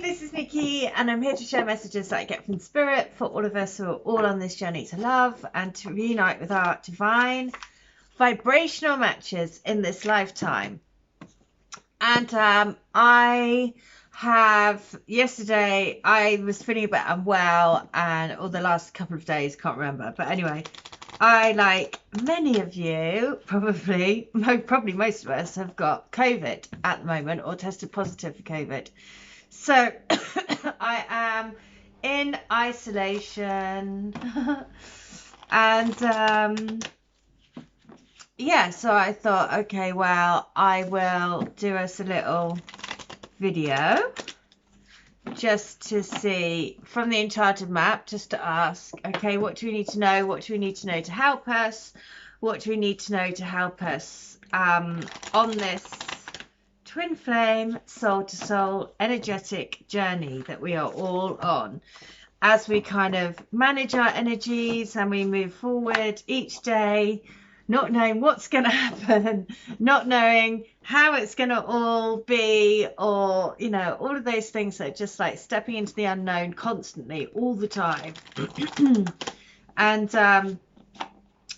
this is Nikki, and I'm here to share messages that I get from Spirit for all of us who are all on this journey to love and to reunite with our divine vibrational matches in this lifetime. And yesterday I was feeling a bit unwell, or the last couple of days, can't remember. But anyway, I, like many of you, probably most of us, have got COVID at the moment or tested positive for COVID. So I am in isolation and yeah, so I thought, okay, well, I will do us a little video just to see from the enchanted map, just to ask, okay, what do we need to know? What do we need to know to help us? What do we need to know to help us on this twin flame, soul to soul, energetic journey that we are all on as we kind of manage our energies and we move forward each day, not knowing what's going to happen, not knowing how it's going to all be, or, you know, all of those things that are just like stepping into the unknown constantly, all the time. And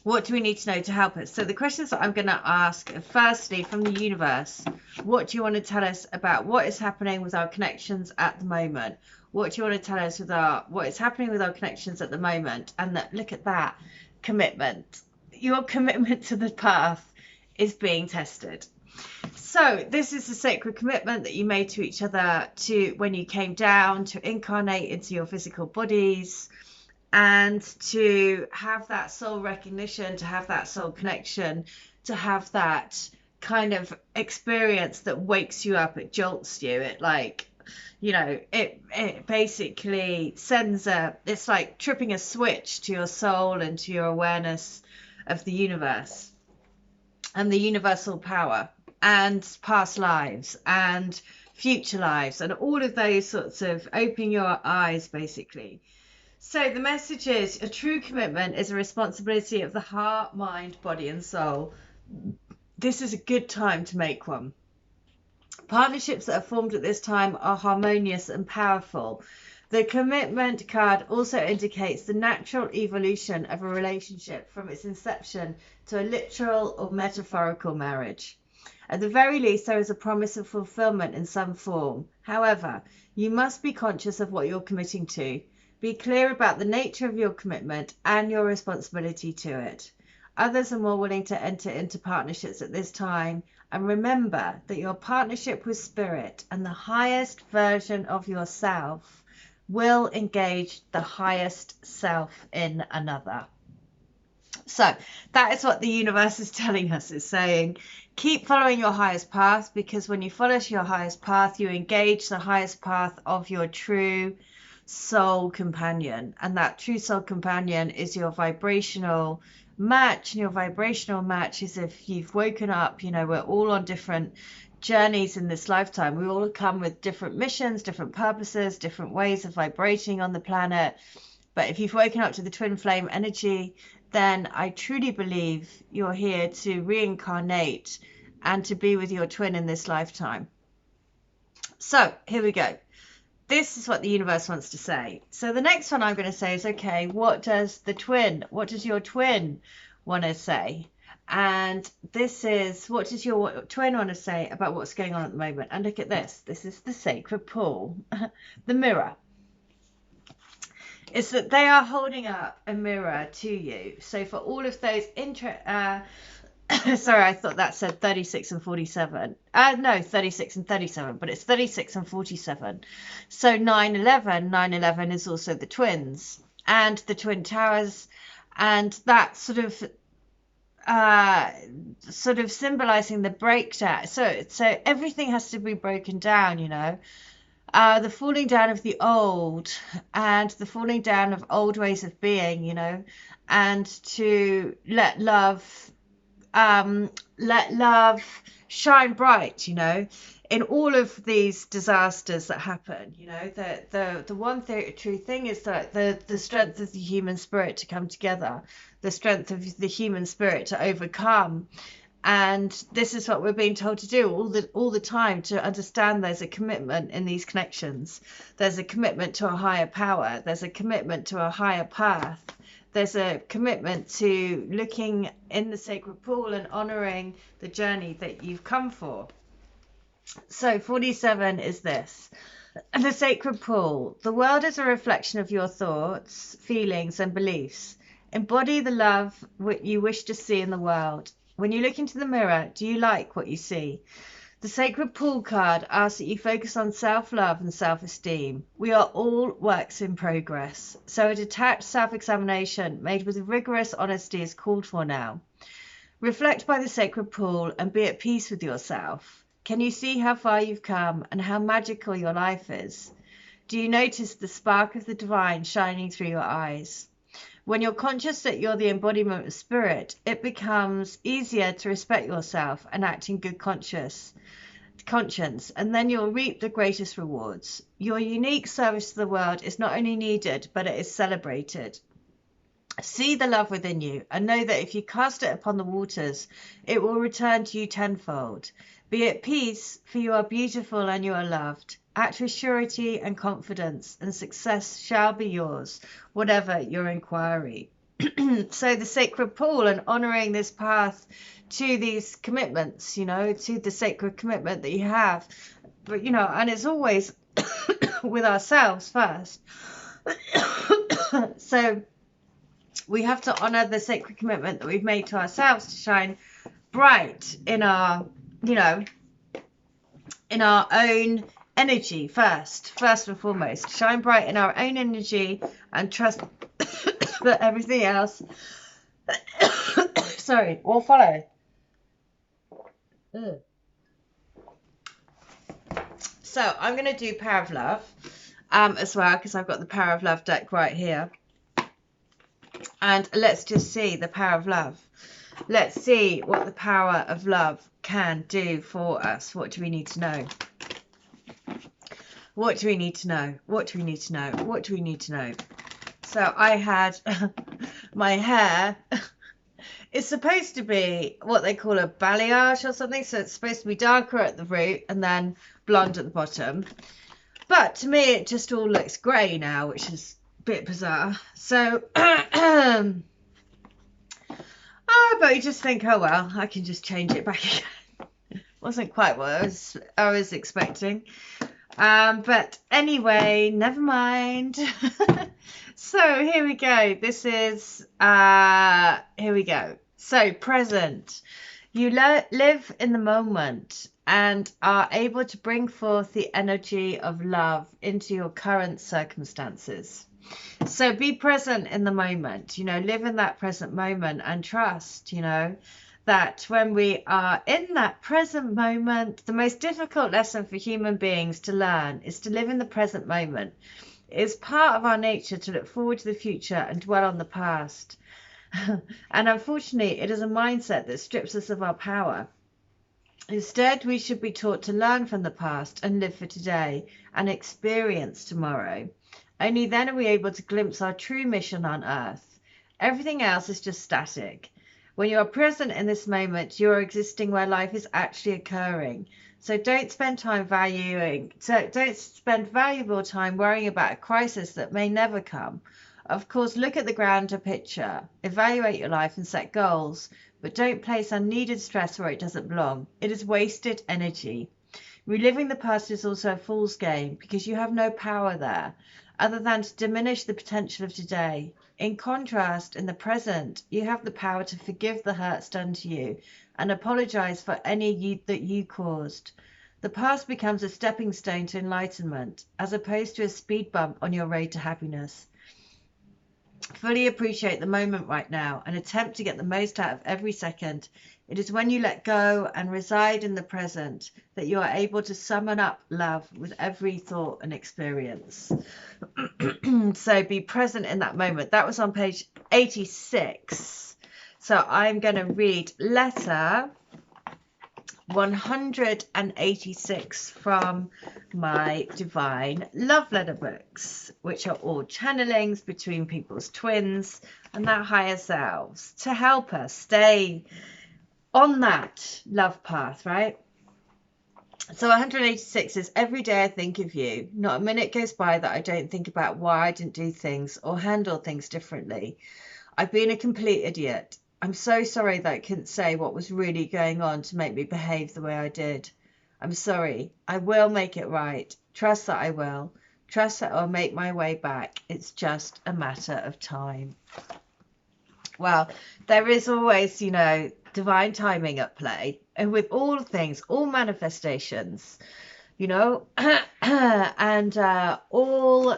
what do we need to know to help us? So the questions that I'm going to ask are, firstly, from the universe, what do you want to tell us about what is happening with our connections at the moment? What do you want to tell us with what is happening with our connections at the moment? And that, look at that commitment. Your commitment to the path is being tested. So this is the sacred commitment that you made to each other when you came down to incarnate into your physical bodies, and to have that soul recognition, to have that soul connection, to have that kind of experience that wakes you up, it jolts you, it, like, you know, it basically sends it's like tripping a switch to your soul and to your awareness of the universe and the universal power and past lives and future lives and all of those sorts of opening your eyes, basically. So the message is, a true commitment is a responsibility of the heart, mind, body and soul. This is a good time to make one. Partnerships that are formed at this time are harmonious and powerful. The commitment card also indicates the natural evolution of a relationship from its inception to a literal or metaphorical marriage. At the very least, there is a promise of fulfillment in some form. However, you must be conscious of what you're committing to. Be clear about the nature of your commitment and your responsibility to it. Others are more willing to enter into partnerships at this time, and remember that your partnership with Spirit and the highest version of yourself will engage the highest self in another. So that is what the universe is telling us. It's saying, keep following your highest path, because when you follow your highest path, you engage the highest path of your true soul companion, and that true soul companion is your vibrational match. And your vibrational match is, if you've woken up, you know, we're all on different journeys in this lifetime. We all come with different missions, different purposes, different ways of vibrating on the planet. But if you've woken up to the twin flame energy, then I truly believe you're here to reincarnate and to be with your twin in this lifetime. So here we go. This is what the universe wants to say. So the next one I'm going to say is, okay, what does your twin want to say? And this is, what does your twin want to say about what's going on at the moment? And look at this. This is the sacred pool, the mirror. It's that they are holding up a mirror to you. So for all of those sorry, I thought that said 36 and 47. No, 36 and 37, but it's 36 and 47. So 9/11 is also the twins and the twin towers, and that sort of symbolizing the breakdown. So everything has to be broken down, you know. The falling down of the old and the falling down of old ways of being, you know, and to let love shine bright, you know, in all of these disasters that happen. You know, the one true thing is that the strength of the human spirit to come together, the strength of the human spirit to overcome And this is what we're being told to do all the time, to understand there's a commitment in these connections. There's a commitment to a higher power. There's a commitment to a higher path. There's a commitment to looking in the sacred pool and honoring the journey that you've come for. So 47 is this. The sacred pool. The world is a reflection of your thoughts, feelings, and beliefs. Embody the love you wish to see in the world. When you look into the mirror, do you like what you see? The Sacred Pool card asks that you focus on self-love and self-esteem. We are all works in progress, so a detached self-examination made with rigorous honesty is called for now. Reflect by the Sacred Pool and be at peace with yourself. Can you see how far you've come and how magical your life is? Do you notice the spark of the divine shining through your eyes? When you're conscious that you're the embodiment of spirit, it becomes easier to respect yourself and act in good conscience, and then you'll reap the greatest rewards. Your unique service to the world is not only needed, but it is celebrated. See the love within you and know that if you cast it upon the waters, it will return to you tenfold. Be at peace, for you are beautiful and you are loved. Act with surety and confidence, and success shall be yours, whatever your inquiry. So the sacred pool and honoring this path to these commitments, you know, to the sacred commitment that you have. But, you know, and it's always with ourselves first. So we have to honor the sacred commitment that we've made to ourselves to shine bright in our, you know, in our own energy first and foremost. Shine bright in our own energy and trust that everything else will follow. So I'm going to do Power of Love as well, because I've got the Power of Love deck right here. And let's just see the Power of Love. Let's see what the power of love can do for us. What do we need to know? What do we need to know? What do we need to know? What do we need to know? So I had my hair. It's supposed to be what they call a balayage or something. So it's supposed to be darker at the root and then blonde at the bottom. But to me, it just all looks grey now, which is a bit bizarre. So, but you just think, oh, well, I can just change it back again. Wasn't quite what I was expecting. But anyway, never mind. So here we go. This is, here we go. So present. You live in the moment and are able to bring forth the energy of love into your current circumstances. So be present in the moment, you know, live in that present moment and trust, you know, that when we are in that present moment, the most difficult lesson for human beings to learn is to live in the present moment. It is part of our nature to look forward to the future and dwell on the past. And unfortunately, it is a mindset that strips us of our power. Instead, we should be taught to learn from the past and live for today and experience tomorrow. Only then are we able to glimpse our true mission on Earth. Everything else is just static. When you are present in this moment, you are existing where life is actually occurring. So don't spend valuable time worrying about a crisis that may never come. Of course, look at the grander picture, evaluate your life and set goals, but don't place unneeded stress where it doesn't belong. It is wasted energy. Reliving the past is also a fool's game because you have no power there, other than to diminish the potential of today. In contrast, in the present, you have the power to forgive the hurts done to you and apologize for any that you caused. The past becomes a stepping stone to enlightenment, as opposed to a speed bump on your road to happiness. Fully appreciate the moment right now and attempt to get the most out of every second. It is when you let go and reside in the present that you are able to summon up love with every thought and experience. So be present in that moment. That was on page 86. So I'm going to read letter 186 from my Divine Love Letter books, which are all channelings between people's twins and their higher selves to help us stay on that love path, right? So 186 is every day I think of you. Not a minute goes by that I don't think about why I didn't do things or handle things differently. I've been a complete idiot. I'm so sorry that I couldn't say what was really going on to make me behave the way I did. I'm sorry. I will make it right. Trust that I will. Trust that I'll make my way back. It's just a matter of time. Well, there is always, you know, divine timing at play. And with all things, all manifestations, you know, and all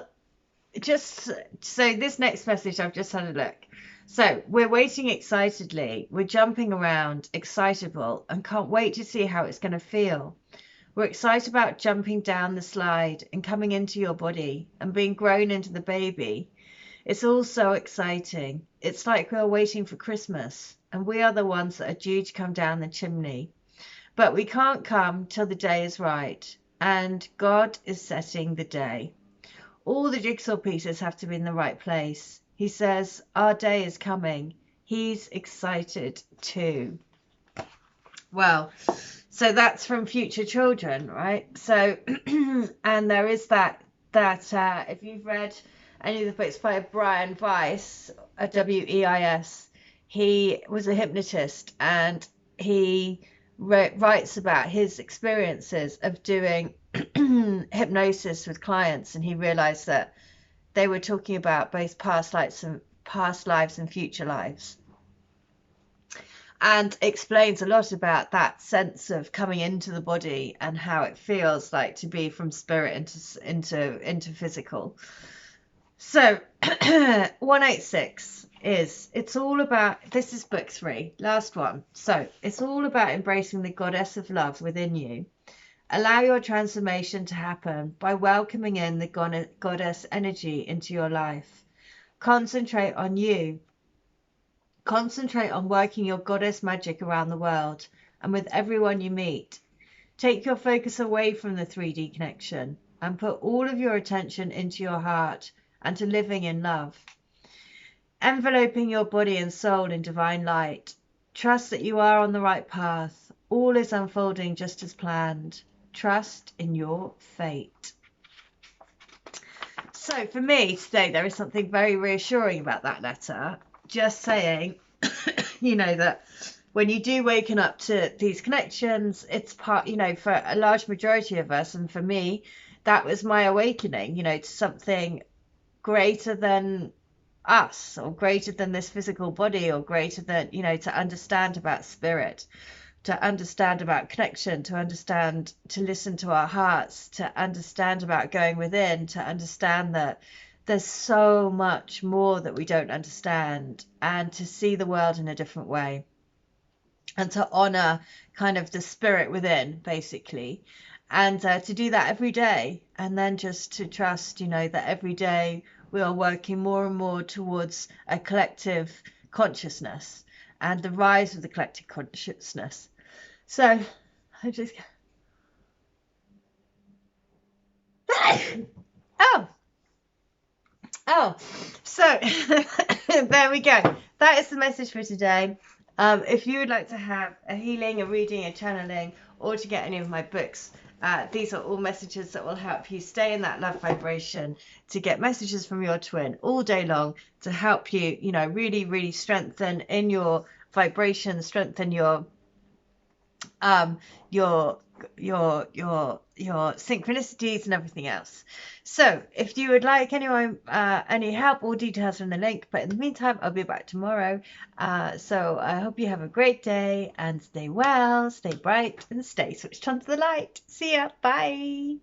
just so this next message, I've just had a look. So we're waiting excitedly. We're jumping around, excitable, and can't wait to see how it's going to feel. We're excited about jumping down the slide and coming into your body and being grown into the baby. It's all so exciting. It's like we're waiting for Christmas, and we are the ones that are due to come down the chimney. But we can't come till the day is right, and God is setting the day. All the jigsaw pieces have to be in the right place. He says, our day is coming. He's excited too. Well, so that's from Future Children, right? So, and there is that if you've read any of the books by Brian Weiss, Weiss, he was a hypnotist, and he writes about his experiences of doing hypnosis with clients, and he realized that they were talking about both past lives and future lives, and explains a lot about that sense of coming into the body and how it feels like to be from spirit into physical. So 186 it's all about, this is book 3, last one. So it's all about embracing the goddess of love within you. Allow your transformation to happen by welcoming in the goddess energy into your life. Concentrate on you. Concentrate on working your goddess magic around the world and with everyone you meet. Take your focus away from the 3D connection and put all of your attention into your heart and to living in love. Enveloping your body and soul in divine light. Trust that you are on the right path. All is unfolding just as planned. Trust in your fate. So for me today, there is something very reassuring about that letter. Just saying, you know, that when you do waken up to these connections, it's part, you know, for a large majority of us, and for me, that was my awakening, you know, to something greater than us, or greater than this physical body, or greater than, you know, to understand about spirit, to understand about connection, to understand, to listen to our hearts, to understand about going within, to understand that there's so much more that we don't understand, and to see the world in a different way, and to honor kind of the spirit within, basically, and to do that every day, and then just to trust, you know, that every day we are working more and more towards a collective consciousness and the rise of the collective consciousness. So I just so there we go. That is the message for today. If you would like to have a healing, a reading, a channeling, or to get any of my books, these are all messages that will help you stay in that love vibration, to get messages from your twin all day long, to help you, you know, really, really strengthen in your vibration, strengthen your synchronicities and everything else. So if you would like any help, all details are in the link, but in the meantime, I'll be back tomorrow. So I hope you have a great day, and stay well, stay bright, and stay switched on to the light. See ya. Bye.